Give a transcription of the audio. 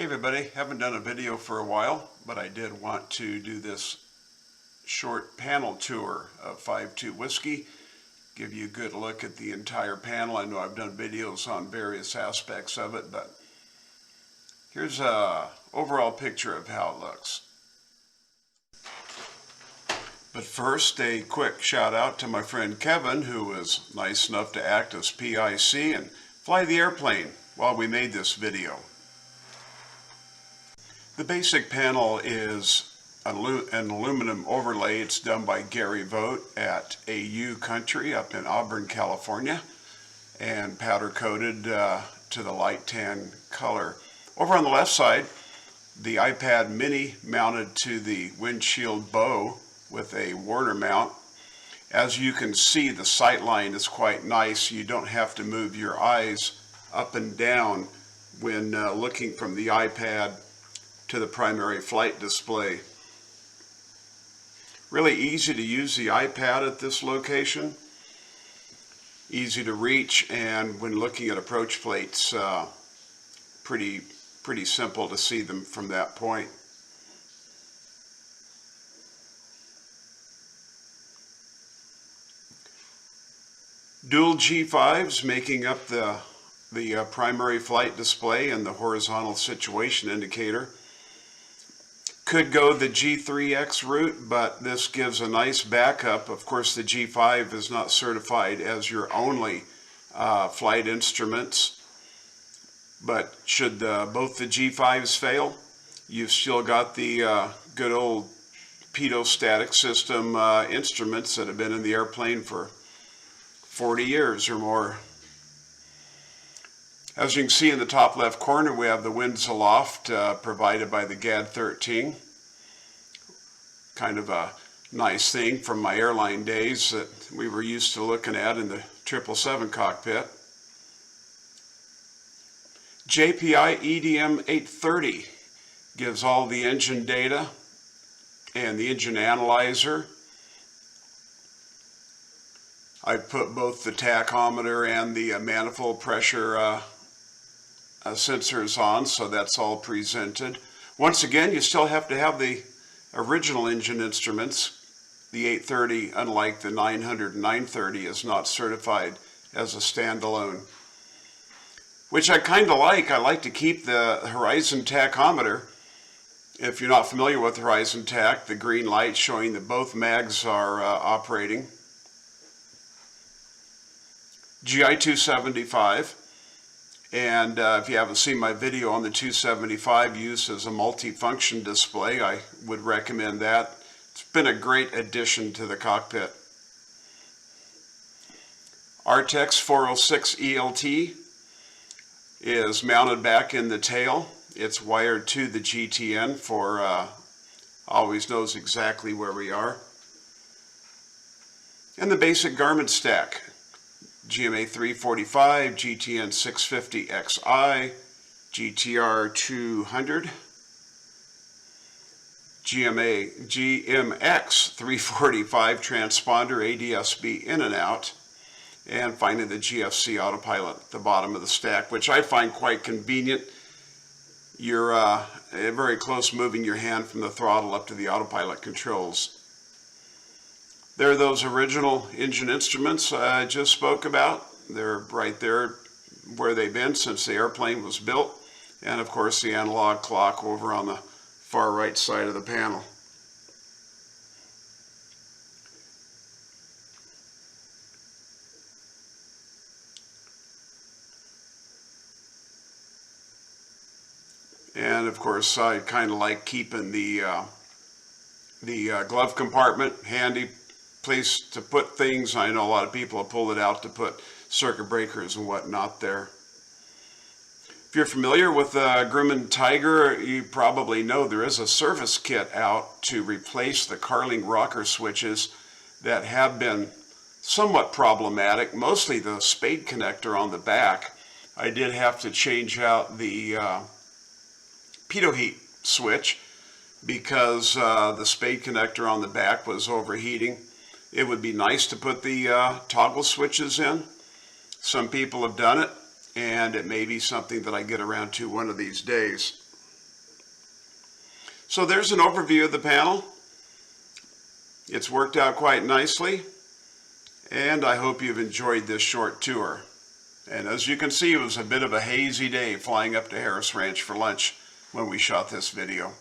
Hey everybody, haven't done a video for a while, but I did want to do this short panel tour of 5-2 whiskey, give you a good look at the entire panel. I know I've done videos on various aspects of it, but here's an overall picture of how it looks. But first, a quick shout out to my friend Kevin, who was nice enough to act as PIC and fly the airplane while we made this video. The basic panel is an aluminum overlay. It's done by Gary Vogt at AU Country up in Auburn, California, and powder coated to the light tan color. Over on the left side, the iPad mini mounted to the windshield bow with a Warner mount. As you can see, the sight line is quite nice. You don't have to move your eyes up and down when looking from the iPad to the primary flight display. Really easy to use the iPad at this location. Easy to reach, and when looking at approach plates, pretty simple to see them from that point. Dual G5s making up the primary flight display and the horizontal situation indicator. Could go the G3X route, but this gives a nice backup. Of course, the G5 is not certified as your only flight instruments, but should both the G5s fail, you've still got the good old pedostatic system instruments that have been in the airplane for 40 years or more. As you can see in the top left corner, we have the winds aloft provided by the GAD-13. Kind of a nice thing from my airline days that we were used to looking at in the 777 cockpit. JPI EDM 830 gives all the engine data and the engine analyzer. I put both the tachometer and the manifold pressure sensors on, so that's all presented. Once again, you still have to have the original engine instruments. The 830, unlike the 900 and 930, is not certified as a standalone, which I kind of like. I like to keep the horizon tachometer. If you're not familiar with horizon tach, the green light showing that both mags are operating. GI 275. And if you haven't seen my video on the 275 used as a multi-function display, I would recommend that. It's been a great addition to the cockpit. Artex 406 ELT is mounted back in the tail. It's wired to the GTN for always knows exactly where we are. And the basic Grumman stack. GMA 345, GTN 650 XI, GTR 200, GMX 345 transponder ADSB in and out, and finally the GFC autopilot at the bottom of the stack, which I find quite convenient. You're very close moving your hand from the throttle up to the autopilot controls. There are those original engine instruments I just spoke about. They're right there where they've been since the airplane was built. And of course the analog clock over on the far right side of the panel. And of course I kind of like keeping the glove compartment handy place to put things. I know a lot of people have pulled it out to put circuit breakers and whatnot there. If you're familiar with Grumman Tiger, you probably know there is a service kit out to replace the Carling rocker switches that have been somewhat problematic, mostly the spade connector on the back. I did have to change out the pitot heat switch because the spade connector on the back was overheating. It would be nice to put the toggle switches in. Some people have done it, and it may be something that I get around to one of these days. So there's an overview of the panel. It's worked out quite nicely, and I hope you've enjoyed this short tour. And as you can see, it was a bit of a hazy day flying up to Harris Ranch for lunch when we shot this video.